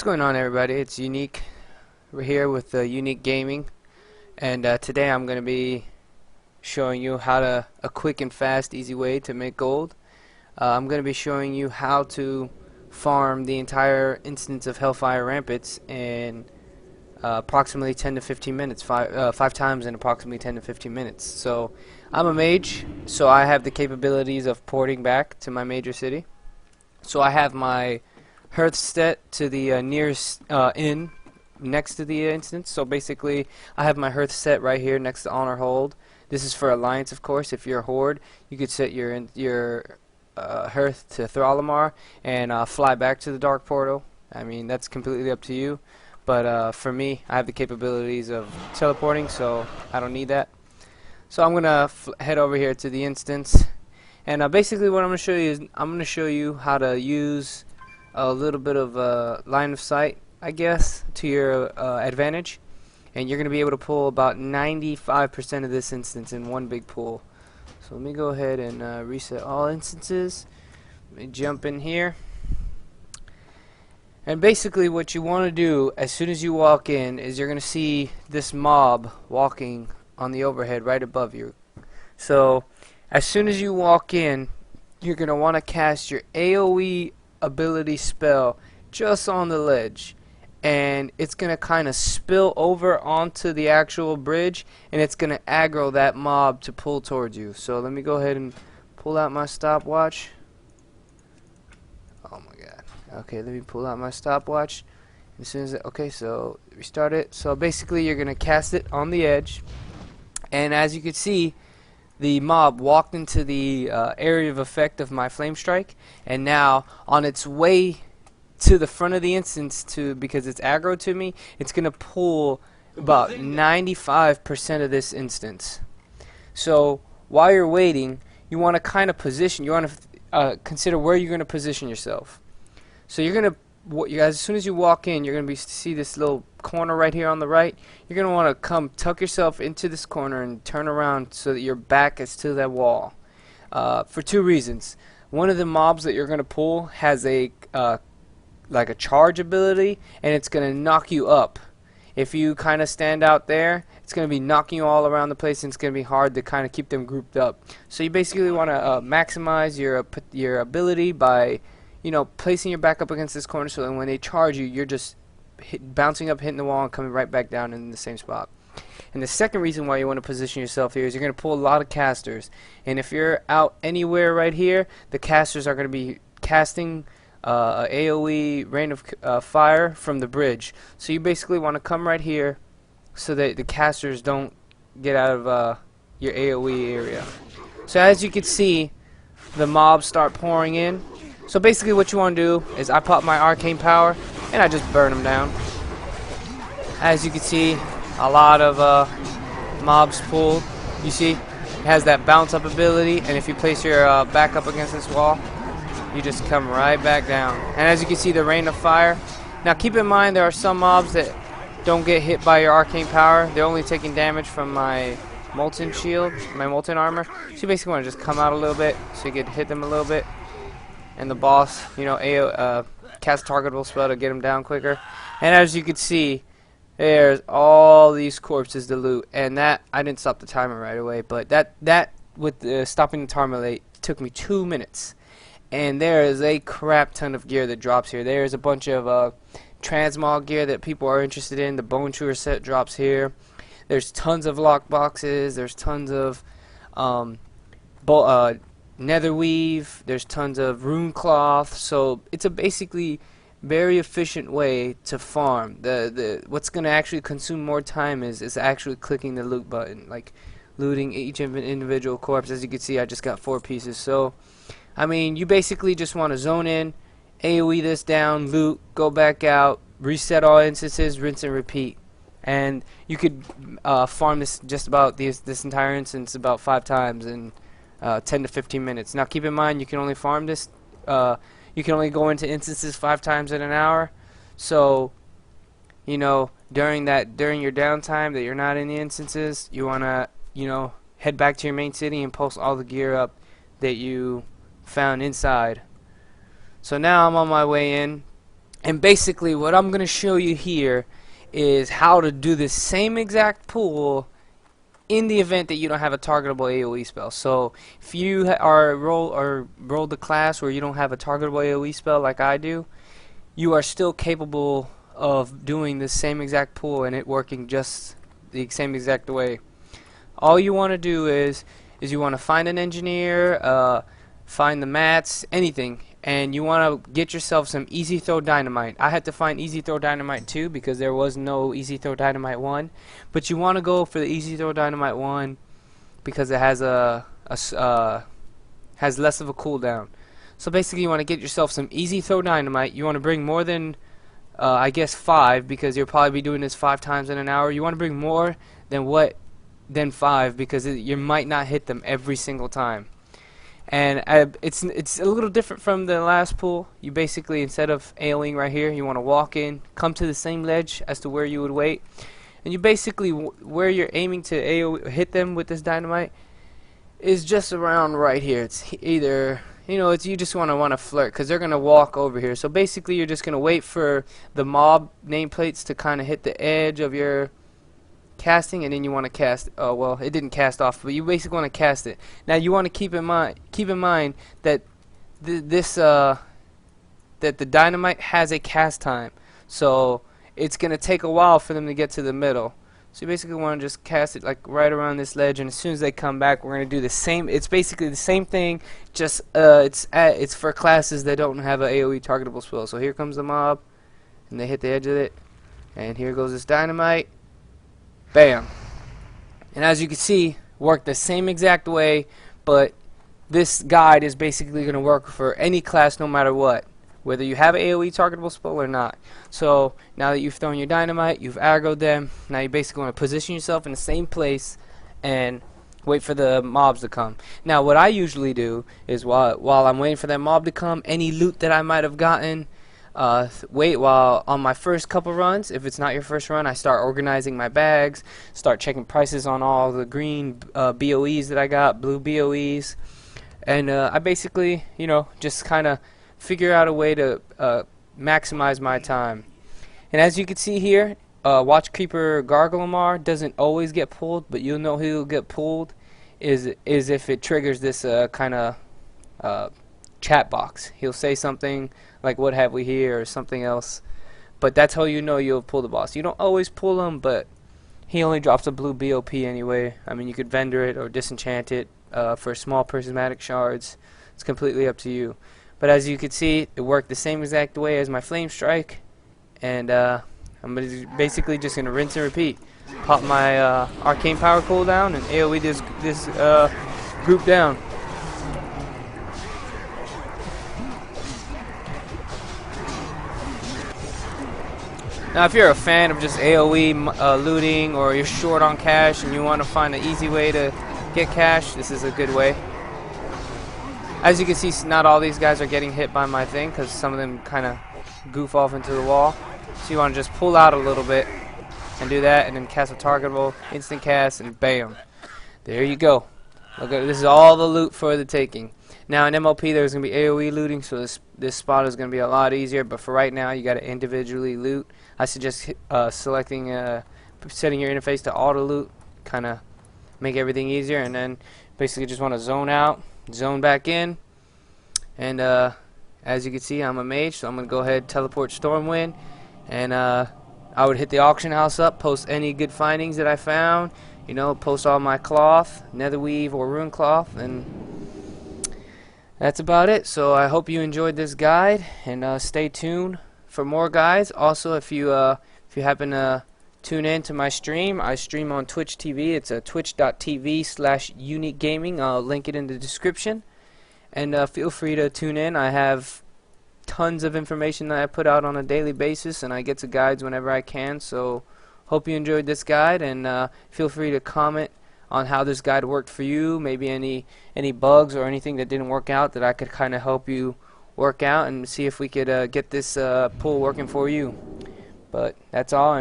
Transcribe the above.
What's going on, everybody? It's Unique. We're here with Unique Gaming, and today I'm going to be showing you a quick and fast, easy way to make gold. I'm going to be showing you how to farm the entire instance of Hellfire Ramparts in approximately 10 to 15 minutes, five times in approximately 10 to 15 minutes. So I'm a mage, so I have the capabilities of porting back to my major city. So I have my hearth set to the nearest inn next to the instance. So basically I have my hearth set right here next to Honor Hold. This is for Alliance, of course. If you're a Horde, you could set your hearth to Thralimar and fly back to the Dark Portal. I mean, that's completely up to you, but for me, I have the capabilities of teleporting, so I don't need that. So I'm gonna head over here to the instance, and basically what I'm gonna show you is I'm gonna show you how to use a little bit of line of sight, I guess, to your advantage, and you're going to be able to pull about 95% of this instance in one big pull. So let me go ahead and reset all instances. Let me jump in here, and basically what you want to do as soon as you walk in is you're going to see this mob walking on the overhead right above you. So as soon as you walk in, you're going to want to cast your AoE ability spell just on the ledge, and it's gonna kind of spill over onto the actual bridge, and it's gonna aggro that mob to pull towards you. So let me go ahead and pull out my stopwatch. Oh my god. Okay, let me pull out my stopwatch. As soon as okay, so restart it. So basically you're gonna cast it on the edge, and as you can see, the mob walked into the area of effect of my flame strike, and now on its way to the front of the instance, because it's aggro to me, it's gonna pull about 95% of this instance. So while you're waiting, you want to kind of position. You want to consider where you're gonna position yourself. So you're gonna, you guys, as soon as you walk in, you're gonna see this little corner right here on the right. You're gonna want to come tuck yourself into this corner and turn around so that your back is to that wall. For two reasons. One of the mobs that you're gonna pull has a like a charge ability, and it's gonna knock you up. If you kind of stand out there, it's gonna be knocking you all around the place, and it's gonna be hard to kind of keep them grouped up. So you basically want to maximize your ability by, you know, placing your back up against this corner, so that when they charge you, you're just bouncing up, hitting the wall, and coming right back down in the same spot. And the second reason why you want to position yourself here is you're going to pull a lot of casters. And if you're out anywhere right here, the casters are going to be casting AoE rain of fire from the bridge. So you basically want to come right here so that the casters don't get out of your AoE area. So as you can see, the mobs start pouring in. So basically what you want to do is I pop my arcane power and I just burn them down. As you can see, a lot of mobs pulled. You see, it has that bounce up ability, and if you place your back up against this wall, you just come right back down. And as you can see, the rain of fire. Now keep in mind, there are some mobs that don't get hit by your arcane power. They're only taking damage from my molten shield, my molten armor. So you basically want to just come out a little bit so you can hit them a little bit. And the boss, you know, cast targetable spell to get them down quicker. And as you can see, there's all these corpses to loot, and that I didn't stop the timer right away, but that with stopping the timer late took me 2 minutes. And there is a crap ton of gear that drops here. There's a bunch of transmog gear that people are interested in. The Bone Chewer set drops here. There's tons of lock boxes. There's tons of netherweave. There's tons of rune cloth. So it's a basically very efficient way to farm. What's going to actually consume more time is actually clicking the loot button, like looting each individual corpse. As you can see, I just got 4 pieces. So I mean, you basically just want to zone in, AoE this down, loot, go back out, reset all instances, rinse and repeat. And you could farm this just about this entire instance about 5 times in 10 to 15 minutes. Now keep in mind, you can only farm this, you can only go into instances 5 times in an hour. So, you know, during your downtime that you're not in the instances, you want to, you know, head back to your main city and post all the gear up that you found inside. So now I'm on my way in. And basically what I'm going to show you here is how to do the same exact pull in the event that you don't have a targetable AoE spell. So if you are rolled the class where you don't have a targetable AoE spell like I do, you are still capable of doing the same exact pull and it working just the same exact way. All you want to do is you want to find an engineer, find the mats, anything, and you want to get yourself some easy throw dynamite. I had to find easy throw dynamite 2 because there was no easy throw dynamite 1, but you want to go for the easy throw dynamite 1 because it has has less of a cooldown. So basically you want to get yourself some easy throw dynamite. You want to bring more than I guess 5, because you'll probably be doing this 5 times in an hour. You want to bring more than 5 because you might not hit them every single time. And it's a little different from the last pull. You basically, instead of AoEing right here, you want to walk in, come to the same ledge as to where you would wait, and you basically where you're aiming to hit them with this dynamite is just around right here. It's either, you know, you just want to flirt because they're gonna walk over here. So basically, you're just gonna wait for the mob nameplates to kind of hit the edge of your casting, and then you want to cast. Oh well, it didn't cast off, but you basically want to cast it. Now you want to keep in mind that that the dynamite has a cast time, so it's gonna take a while for them to get to the middle. So you basically want to just cast it like right around this ledge, and as soon as they come back, we're gonna do the same. It's basically the same thing, just it's for classes that don't have an AoE targetable spell. So here comes the mob, and they hit the edge of it, and here goes this dynamite. Bam. And as you can see, work the same exact way, but this guide is basically going to work for any class no matter what, whether you have an AoE targetable spell or not. So now that you've thrown your dynamite, you've aggroed them, now you basically want to position yourself in the same place and wait for the mobs to come. Now what I usually do is while I'm waiting for that mob to come, any loot that I might have gotten, wait while on my first couple runs. If it's not your first run, I start organizing my bags, start checking prices on all the green BOEs that I got, blue BOEs, and I basically, you know, just kind of figure out a way to maximize my time. And as you can see here, Watch Creeper Garglemar doesn't always get pulled, but you'll know he'll get pulled is if it triggers this kind of chat box. He'll say something like "what have we here" or something else, but that's how you know you'll pull the boss. You don't always pull him, but he only drops a blue BOP anyway. I mean, you could vendor it or disenchant it for small prismatic shards. It's completely up to you. But as you can see, it worked the same exact way as my flame strike, and I'm basically just gonna rinse and repeat. Pop my arcane power cooldown and AoE this group down. Now if you're a fan of just AoE looting, or you're short on cash and you want to find an easy way to get cash, this is a good way. As you can see, not all these guys are getting hit by my thing because some of them kind of goof off into the wall. So you want to just pull out a little bit and do that, and then cast a targetable, instant cast, and bam. There you go. Look at this, is all the loot for the taking. Now in MLP there's going to be AoE looting, so this spot is going to be a lot easier, but for right now you got to individually loot. I suggest setting your interface to auto loot, kind of make everything easier, and then basically just want to zone out, zone back in, and as you can see, I'm a mage, so I'm going to go ahead and teleport Stormwind, and I would hit the auction house up, post any good findings that I found, you know, post all my cloth, netherweave or rune cloth, and that's about it. So I hope you enjoyed this guide, and stay tuned for more guides. Also, if you happen to tune in to my stream, I stream on Twitch TV. It's twitch.tv/uniquegaming. I'll link it in the description, and feel free to tune in. I have tons of information that I put out on a daily basis, and I get to guides whenever I can. So hope you enjoyed this guide, and feel free to comment on how this guide worked for you, maybe any bugs or anything that didn't work out that I could kind of help you work out, and see if we could get this pull working for you. But that's all.